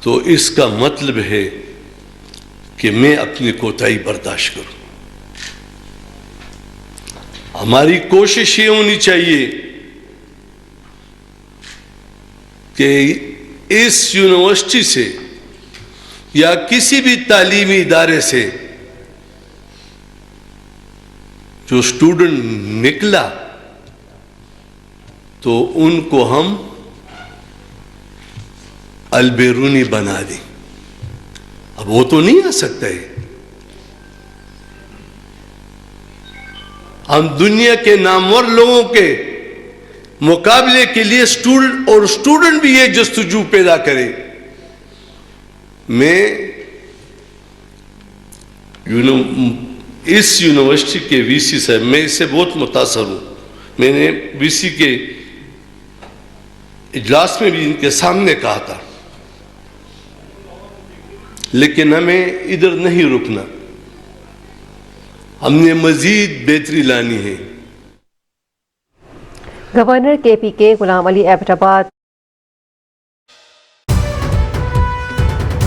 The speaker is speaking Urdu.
تو اس کا مطلب ہے کہ میں اپنی کوتاہی برداشت کروں. ہماری کوشش یہ ہونی چاہیے کہ اس یونیورسٹی سے یا کسی بھی تعلیمی ادارے سے جو اسٹوڈنٹ نکلا تو ان کو ہم البیرونی بنا دیں. اب وہ تو نہیں آ سکتا ہے. ہم دنیا کے نامور لوگوں کے مقابلے کے لیے اسٹوڈنٹ بھی یہ جستجو پیدا کرے. میں اس یونیورسٹی کے وی سی صاحب، میں اس سے بہت متاثر ہوں. میں نے وی سی کے اجلاس میں بھی ان کے سامنے کہا تھا، لیکن ہمیں ادھر نہیں رکنا، ہم نے مزید بہتری لانی ہے. گورنر کے پی کے غلام علی ایبٹ آباد